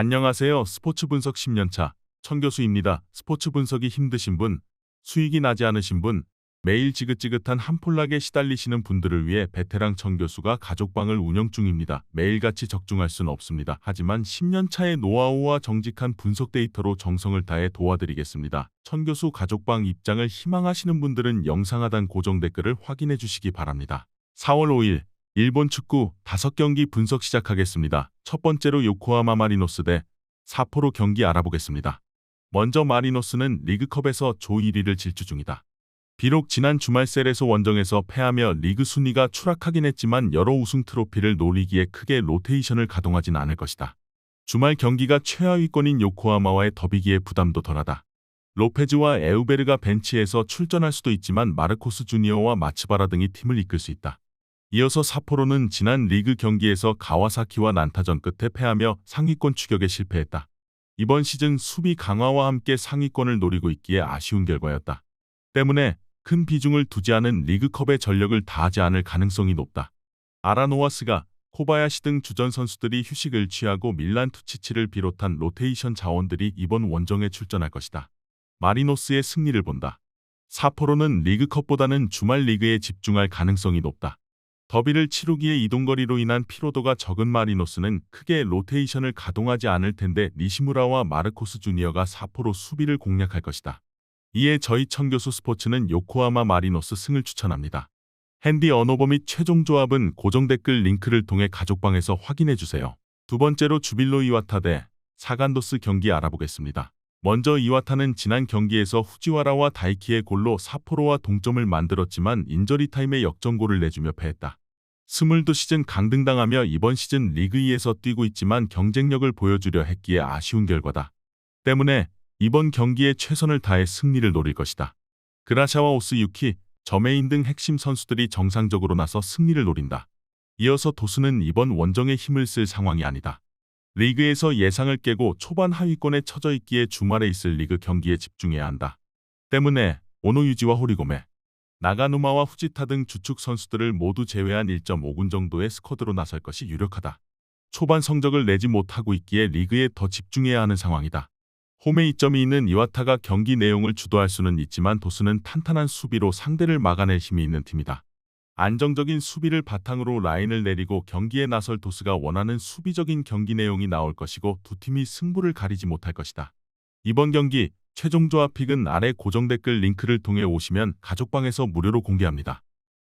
안녕하세요. 스포츠 분석 10년차 천교수입니다. 스포츠 분석이 힘드신 분, 수익이 나지 않으신 분, 매일 지긋지긋한 한폴락에 시달리시는 분들을 위해 베테랑 천교수가 가족방을 운영 중입니다. 매일같이 적중할 수는 없습니다. 하지만 10년차의 노하우와 정직한 분석 데이터로 정성을 다해 도와드리겠습니다. 천교수 가족방 입장을 희망하시는 분들은 영상 하단 고정 댓글을 확인해 주시기 바랍니다. 4월 5일 일본 축구 5경기 분석 시작하겠습니다. 첫 번째로 요코하마 마리노스 대 사포로 경기 알아보겠습니다. 먼저 마리노스는 리그컵에서 조 1위를 질주 중이다. 비록 지난 주말 셀에서 원정에서 패하며 리그 순위가 추락하긴 했지만 여러 우승 트로피를 노리기에 크게 로테이션을 가동하진 않을 것이다. 주말 경기가 최하위권인 요코하마와의 더비기에 부담도 덜하다. 로페즈와 에우베르가 벤치에서 출전할 수도 있지만 마르코스 주니어와 마츠바라 등이 팀을 이끌 수 있다. 이어서 사포로는 지난 리그 경기에서 가와사키와 난타전 끝에 패하며 상위권 추격에 실패했다. 이번 시즌 수비 강화와 함께 상위권을 노리고 있기에 아쉬운 결과였다. 때문에 큰 비중을 두지 않은 리그컵의 전력을 다하지 않을 가능성이 높다. 아라노아스가, 코바야시 등 주전 선수들이 휴식을 취하고 밀란 투치치를 비롯한 로테이션 자원들이 이번 원정에 출전할 것이다. 마리노스의 승리를 본다. 사포로는 리그컵보다는 주말 리그에 집중할 가능성이 높다. 더비를 치르기에 이동거리로 인한 피로도가 적은 마리노스는 크게 로테이션을 가동하지 않을 텐데 니시무라와 마르코스 주니어가 사포로 수비를 공략할 것이다. 이에 저희 천교수 스포츠는 요코하마 마리노스 승을 추천합니다. 핸디 언어버 및 최종 조합은 고정 댓글 링크를 통해 가족방에서 확인해주세요. 두 번째로 주빌로 이와타 대 사간도스 경기 알아보겠습니다. 먼저 이와타는 지난 경기에서 후지와라와 다이키의 골로 사포로와 동점을 만들었지만 인저리 타임에 역전골을 내주며 패했다. 22시즌 강등당하며 이번 시즌 리그 2에서 뛰고 있지만 경쟁력을 보여주려 했기에 아쉬운 결과다. 때문에 이번 경기에 최선을 다해 승리를 노릴 것이다. 그라샤와 오스유키, 저메인 등 핵심 선수들이 정상적으로 나서 승리를 노린다. 이어서 도스는 이번 원정에 힘을 쓸 상황이 아니다. 리그에서 예상을 깨고 초반 하위권에 처져 있기에 주말에 있을 리그 경기에 집중해야 한다. 때문에 오노유지와 호리고메, 나가누마와 후지타 등 주축 선수들을 모두 제외한 1.5군 정도의 스쿼드로 나설 것이 유력하다. 초반 성적을 내지 못하고 있기에 리그에 더 집중해야 하는 상황이다. 홈에 이점이 있는 이와타가 경기 내용을 주도할 수는 있지만 도스는 탄탄한 수비로 상대를 막아낼 힘이 있는 팀이다. 안정적인 수비를 바탕으로 라인을 내리고 경기에 나설 도스가 원하는 수비적인 경기 내용이 나올 것이고 두 팀이 승부를 가리지 못할 것이다. 이번 경기 최종 조합 픽은 아래 고정 댓글 링크를 통해 오시면 가족방에서 무료로 공개합니다.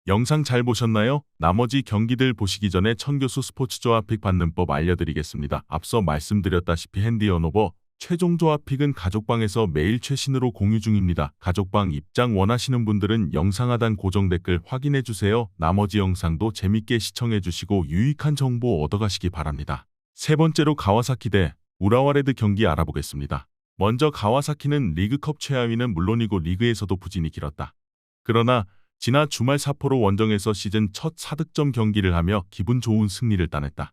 영상 잘 보셨나요? 나머지 경기들 보시기 전에 천교수 스포츠 조합 픽 받는 법 알려드리겠습니다. 앞서 말씀드렸다시피 핸디 언어버 최종 조합 픽은 가족방에서 매일 최신으로 공유 중입니다. 가족방 입장 원하시는 분들은 영상 하단 고정 댓글 확인해주세요. 나머지 영상도 재밌게 시청해주시고 유익한 정보 얻어가시기 바랍니다. 세 번째로 가와사키 대 우라와레드 경기 알아보겠습니다. 먼저 가와사키는 리그컵 최하위는 물론이고 리그에서도 부진이 길었다. 그러나 지난 주말 사포로 원정에서 시즌 첫 4득점 경기를 하며 기분 좋은 승리를 따냈다.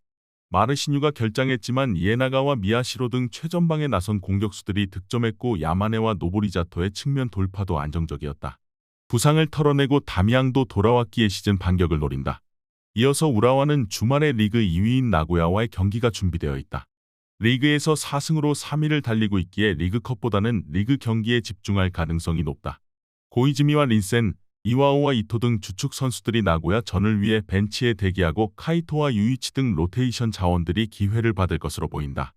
마르시뉴가 결장했지만 이에나가와 미야시로 등 최전방에 나선 공격수들이 득점했고 야마네와 노보리자토의 측면 돌파도 안정적이었다. 부상을 털어내고 다미앙도 돌아왔기에 시즌 반격을 노린다. 이어서 우라와는 주말에 리그 2위인 나고야와의 경기가 준비되어 있다. 리그에서 4승으로 3위를 달리고 있기에 리그컵보다는 리그 경기에 집중할 가능성이 높다. 고이즈미와 린센, 이와오와 이토 등 주축 선수들이 나고야 전을 위해 벤치에 대기하고 카이토와 유이치 등 로테이션 자원들이 기회를 받을 것으로 보인다.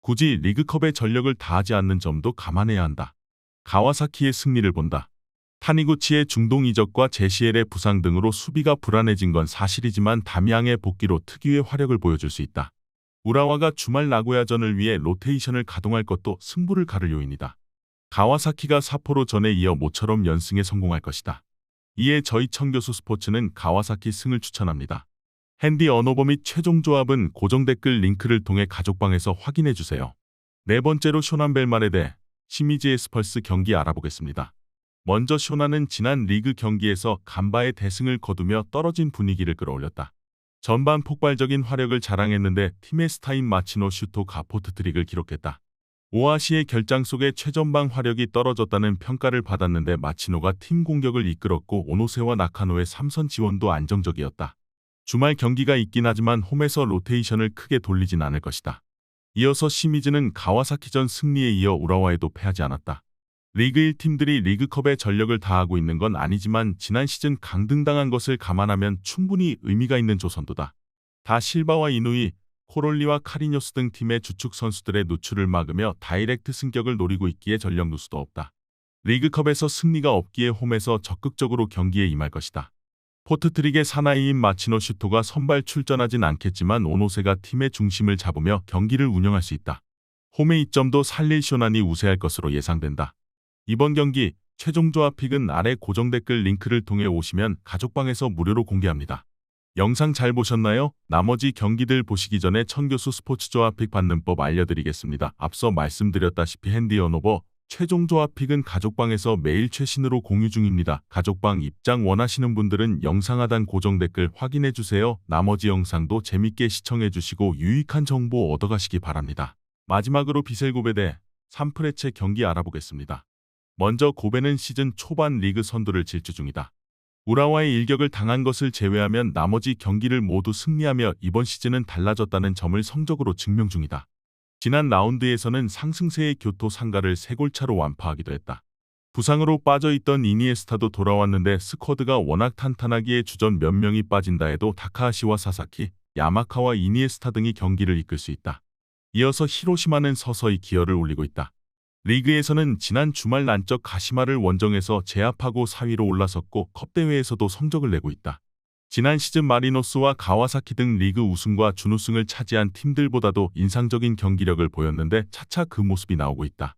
굳이 리그컵의 전력을 다하지 않는 점도 감안해야 한다. 가와사키의 승리를 본다. 타니구치의 중동 이적과 제시엘의 부상 등으로 수비가 불안해진 건 사실이지만 다미앙의 복귀로 특유의 화력을 보여줄 수 있다. 우라와가 주말 나고야전을 위해 로테이션을 가동할 것도 승부를 가를 요인이다. 가와사키가 사포로 전에 이어 모처럼 연승에 성공할 것이다. 이에 저희 천교수 스포츠는 가와사키 승을 추천합니다. 핸디 언어버 및 최종 조합은 고정 댓글 링크를 통해 가족방에서 확인해주세요. 네 번째로 쇼난 벨마레 대 시미즈 에스펄스 경기 알아보겠습니다. 먼저 쇼나는 지난 리그 경기에서 간바의 대승을 거두며 떨어진 분위기를 끌어올렸다. 전반 폭발적인 화력을 자랑했는데 팀의 스타인 마치노 슈토 가포트 트릭을 기록했다. 오아시의 결장 속에 최전방 화력이 떨어졌다는 평가를 받았는데 마치노가 팀 공격을 이끌었고 오노세와 나카노의 3선 지원도 안정적이었다. 주말 경기가 있긴 하지만 홈에서 로테이션을 크게 돌리진 않을 것이다. 이어서 시미즈는 가와사키전 승리에 이어 우라와에도 패하지 않았다. 리그 1팀들이 리그컵에 전력을 다하고 있는 건 아니지만 지난 시즌 강등당한 것을 감안하면 충분히 의미가 있는 조선도다. 다 실바와 이누이, 코롤리와 카리뇨스 등 팀의 주축 선수들의 누출을 막으며 다이렉트 승격을 노리고 있기에 전력 누수도 없다. 리그컵에서 승리가 없기에 홈에서 적극적으로 경기에 임할 것이다. 포트트릭의 사나이인 마치노 슈토가 선발 출전하진 않겠지만 오노세가 팀의 중심을 잡으며 경기를 운영할 수 있다. 홈의 이점도 살릴 쇼난이 우세할 것으로 예상된다. 이번 경기 최종 조합픽은 아래 고정 댓글 링크를 통해 오시면 가족방에서 무료로 공개합니다. 영상 잘 보셨나요? 나머지 경기들 보시기 전에 천교수 스포츠 조합픽 받는 법 알려드리겠습니다. 앞서 말씀드렸다시피 핸디 언오버 최종 조합픽은 가족방에서 매일 최신으로 공유 중입니다. 가족방 입장 원하시는 분들은 영상 하단 고정 댓글 확인해주세요. 나머지 영상도 재밌게 시청해주시고 유익한 정보 얻어가시기 바랍니다. 마지막으로 비셀고베 3프레체 경기 알아보겠습니다. 먼저 고베는 시즌 초반 리그 선두를 질주 중이다. 우라와의 일격을 당한 것을 제외하면 나머지 경기를 모두 승리하며 이번 시즌은 달라졌다는 점을 성적으로 증명 중이다. 지난 라운드에서는 상승세의 교토 상가를 3골 차로 완파하기도 했다. 부상으로 빠져있던 이니에스타도 돌아왔는데 스쿼드가 워낙 탄탄하기에 주전 몇 명이 빠진다 해도 다카하시와 사사키, 야마카와 이니에스타 등이 경기를 이끌 수 있다. 이어서 히로시마는 서서히 기어를 올리고 있다. 리그에서는 지난 주말 난적 가시마를 원정에서 제압하고 4위로 올라섰고 컵대회에서도 성적을 내고 있다. 지난 시즌 마리노스와 가와사키 등 리그 우승과 준우승을 차지한 팀들보다도 인상적인 경기력을 보였는데 차차 그 모습이 나오고 있다.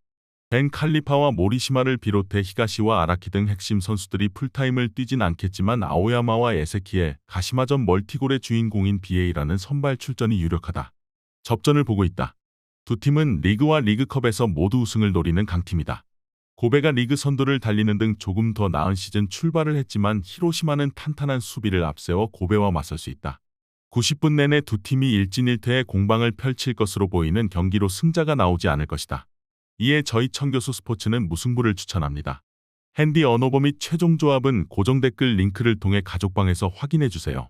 벤 칼리파와 모리시마를 비롯해 히가시와 아라키 등 핵심 선수들이 풀타임을 뛰진 않겠지만 아오야마와 에세키에 가시마전 멀티골의 주인공인 BA라는 선발 출전이 유력하다. 접전을 보고 있다. 두 팀은 리그와 리그컵에서 모두 우승을 노리는 강팀이다. 고베가 리그 선두를 달리는 등 조금 더 나은 시즌 출발을 했지만 히로시마는 탄탄한 수비를 앞세워 고베와 맞설 수 있다. 90분 내내 두 팀이 일진일퇴의 공방을 펼칠 것으로 보이는 경기로 승자가 나오지 않을 것이다. 이에 저희 천교수 스포츠는 무승부를 추천합니다. 핸디 언오버 및 최종 조합은 고정 댓글 링크를 통해 가족방에서 확인해주세요.